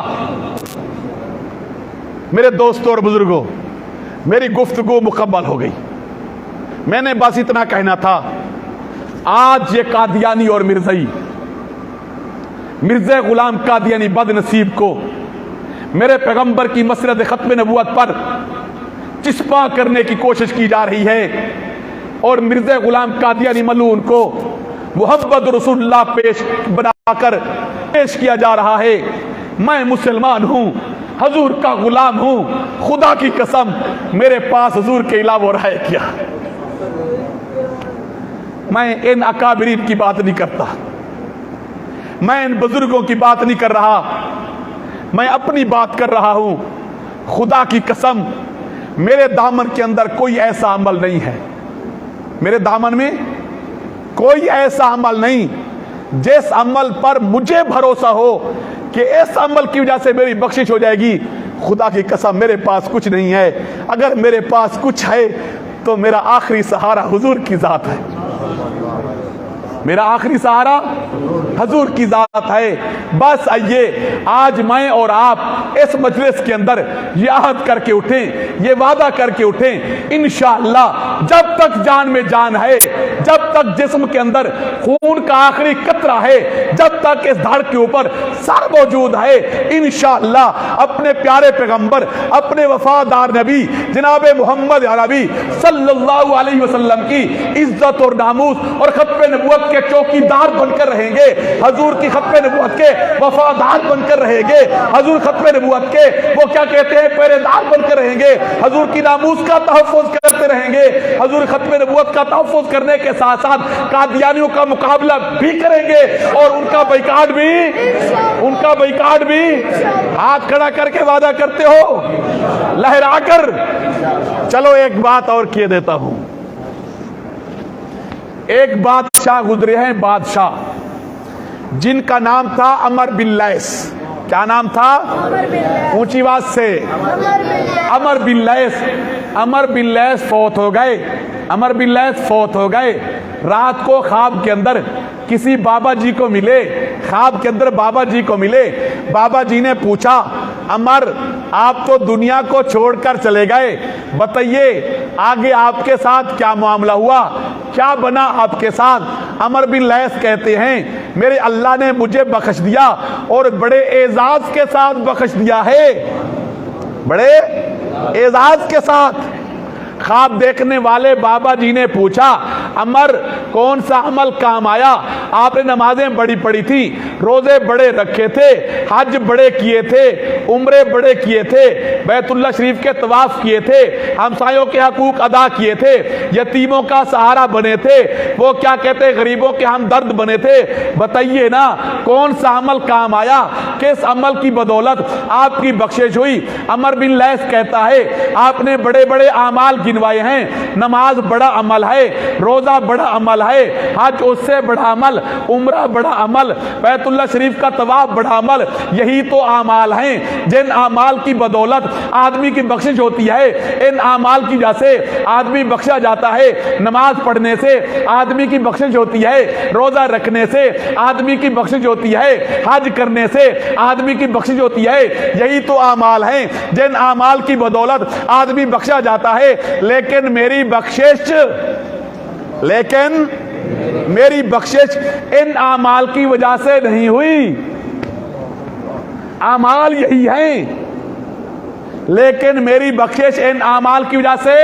मेरे दोस्तों और बुजुर्गों, मेरी गुफ्तगू मुकम्मल हो गई। मैंने बस इतना कहना था, आज ये कादियानी और मिर्ज़ाई, मिर्ज़ा गुलाम कादियानी बदनसीब को मेरे पैगंबर की मसरत खत्म नबूवत पर चिस्पा करने की कोशिश की जा रही है और मिर्ज़ा गुलाम कादियानी मलून को मोहम्मद रसूलुल्लाह पेश बनाकर पेश किया जा रहा है। मैं मुसलमान हूं, हुजूर का गुलाम हूं, खुदा की कसम मेरे पास हुजूर के अलावा और है क्या। मैं इन अकाबिरीन की बात नहीं करता, मैं इन बुजुर्गों की बात नहीं कर रहा, मैं अपनी बात कर रहा हूं। खुदा की कसम मेरे दामन के अंदर कोई ऐसा अमल नहीं है, मेरे दामन में कोई ऐसा अमल नहीं जिस अमल पर मुझे भरोसा हो कि इस अमल की वजह से मेरी बख्शिश हो जाएगी। खुदा की कसम मेरे पास कुछ नहीं है। अगर मेरे पास कुछ है तो मेरा आखिरी सहारा हुजूर की जात है। मेरा आखिरी सहारा हजूर की जात है। बस आइए आज मैं और आप इस मजलिस के अंदर याद करके उठें, ये वादा करके उठें, इंशाअल्लाह जब तक जान में जान है, जब तक जिस्म के अंदर खून का आखिरी कतरा है, जब तक इस धड़ के ऊपर सर मौजूद है, इंशाअल्लाह अपने प्यारे पैगंबर, अपने वफादार नबी जनाब मोहम्मद अरबी सल्लल्लाहु अलैहि वसल्लम की इज्जत और नामूस और खत्म नबूवत के चौकीदार बनकर रहेंगे। हजूर की खत्म नबूवत के वफादार बनकर रहेंगे। हजूर खत्म नबूवत के वो क्या कहते हैं पहरेदार बनकर रहेंगे। हजूर की नामूस का तहफ़्फ़ुज़ करते रहेंगे। हजूर खत्म नबूवत का तहफ़्फ़ुज़ करने के साथ साथ कादियानियों का मुकाबला भी करेंगे और उनका बैकाट भी हाथ खड़ा करके वादा करते हो लहराकर। चलो एक बात और किए देता हूं। एक बादशाह गुजरे हैं, बादशाह जिनका नाम था अमर बिन लैस। क्या नाम था? ऊंची आवाज से अमर बिन लैस। अमर बिन लैस फौत हो गए। अमर बिन लैस फौत हो गए। रात को ख्वाब के अंदर किसी बाबा जी को मिले। ख्वाब के अंदर बाबा जी को मिले। बाबा जी ने पूछा, अमर आप तो दुनिया को छोड़कर चले गए, बताइए आगे आपके साथ क्या मामला हुआ, क्या बना आपके साथ? अमर बिन लैस कहते हैं, मेरे अल्लाह ने मुझे बख्श दिया और बड़े एजाज के साथ बख्श दिया है, बड़े एजाज के साथ। ख्वाब देखने वाले बाबा जी ने पूछा, अमर कौन सा अमल काम आया? आपने नमाजें बड़ी पढ़ी थी, रोजे बड़े रखे थे, हज बड़े किए थे, उम्रे बड़े किए थे, बैतुल्लाह शरीफ के तवाफ किए थे, हमसायों के हकूक अदा किए थे, यतीमों का सहारा बने थे, वो क्या कहते गरीबों के हमदर्द बने थे। बताइए ना कौन सा अमल काम आया? किस अमल की बदौलत आपकी बख्शिश हुई? अमर बिन लैस कहता है, आपने बड़े बड़े आमाल गिनवाए हैं। नमाज बड़ा अमल है, रोजा बड़ा अमल है, हज उससे बड़ा अमल, उम्रा बड़ा अमल, बैतुल्लाह शरीफ का तवाफ बड़ा अमल। यही तो आमाल हैं जिन आमाल की बदौलत आदमी की बख्शिश होती है। इन आमाल की वजह से आदमी बख्शा जाता है। नमाज पढ़ने से आदमी की बख्शिश होती है, रोजा रखने से आदमी की बख्शिश होती है, हज करने से आदमी की बख्शिश होती है। यही तो आमाल हैं जिन आमाल की बदौलत आदमी बख्शा जाता है। लेकिन मेरी बख्शिश इन आमाल की वजह से नहीं हुई। आमाल यही हैं, लेकिन मेरी बख्शिश इन आमाल की वजह से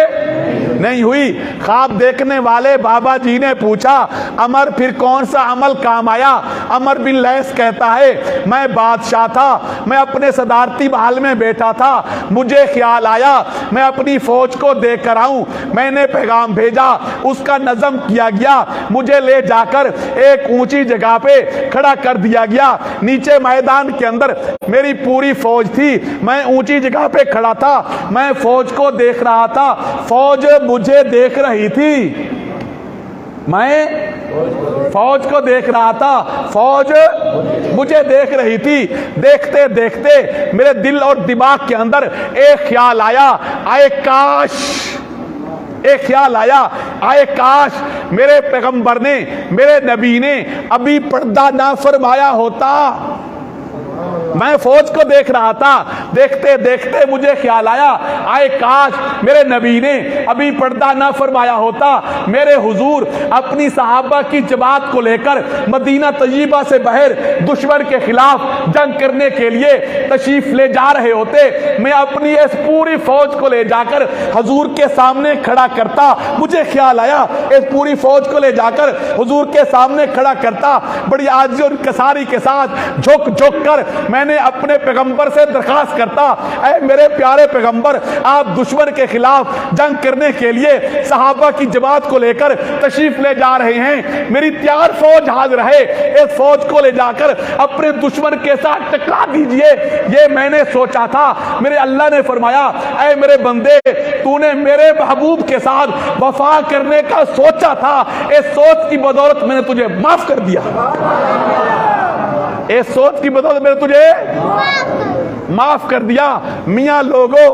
नहीं हुई। ख्वाब देखने वाले बाबा जी ने पूछा, अमर फिर कौन सा अमल काम आया? अमर बिन लैस कहता है, मैं बादशाह था, मैं अपने सदारती महल में बैठा था, मुझे ख्याल आया मैं अपनी फौज को देख कर आऊं। मैंने पैगाम भेजा, उसका नज़म किया गया, मुझे ले जाकर एक ऊंची जगह पे खड़ा कर दिया गया। नीचे मैदान के अंदर मेरी पूरी फौज थी, मैं ऊंची जगह पे खड़ा था, मैं फौज को देख रहा था, फौज मुझे देख रही थी। मैं फौज को देख रहा था, फौज मुझे देख रही थी। देखते देखते मेरे दिल और दिमाग के अंदर एक ख्याल आया, आए काश मेरे पैगंबर ने, मेरे नबी ने अभी पर्दा ना फरमाया होता। मैं फौज को देख रहा था, देखते देखते मुझे ख्याल आया, आए काश मेरे नबी ने अभी पर्दा ना फरमाया होता। मेरे हुजूर अपनी सहाबा की जमात को लेकर मदीना तय्यबा से बाहर दुश्मन के खिलाफ जंग करने के लिए तशरीफ ले जा रहे होते। मैं अपनी इस पूरी फौज को ले जाकर हुजूर के सामने खड़ा करता। मुझे ख्याल आया इस पूरी फौज को ले जाकर हुजूर के सामने खड़ा करता। बड़ी आजिज़ी और कसारी के साथ झुक झुक कर मैंने अपने पैगंबर से दरखास्त करता, ऐ मेरे प्यारे पैगंबर, आप दुश्मन के खिलाफ जंग करने के लिए सहाबा की जमात को लेकर तशरीफ ले जा रहे हैं, मेरी तैयार फौज हाजिर है, इस फौज को ले जाकर अपने दुश्मन के साथ टकरा दीजिए। ये मैंने सोचा था। मेरे अल्लाह ने फरमाया, ऐ मेरे बंदे, तूने मेरे महबूब के साथ वफा करने का सोचा था, इस सोच की बदौलत मैंने तुझे माफ कर दिया। इस सोच की बदौलत मैंने तुझे माफ कर दिया। मियाँ लोगों,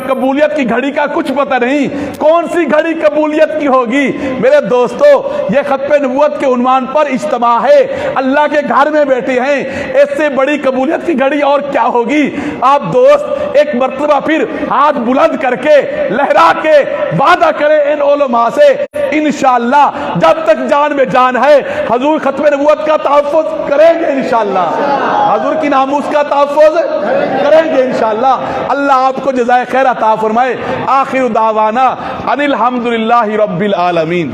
कबूलियत की घड़ी का कुछ पता नहीं, कौन सी घड़ी कबूलियत की होगी। मेरे दोस्तों, ये खत्म नबूवत के उन्वान पर इज्तिमा है, अल्लाह के घर में बैठे हैं, इससे बड़ी कबूलियत की घड़ी और क्या होगी। आप दोस्त एक मर्तबा फिर हाथ बुलंद करके लहरा के वादा करें इन उलमा से, इंशाअल्लाह जब तक जान में जान है हजूर खत्म नबूवत का तहफ़्फ़ुज़ करेंगे, इंशाअल्लाह हजूर की नामूस का तहफ़्फ़ुज़ करेंगे इंशाअल्लाह। अल्लाह आपको जज़ाए खैर अता फरमाए। आखिर दावाना अनिल हम्दुलिल्लाहि रब्बिल आलमीन।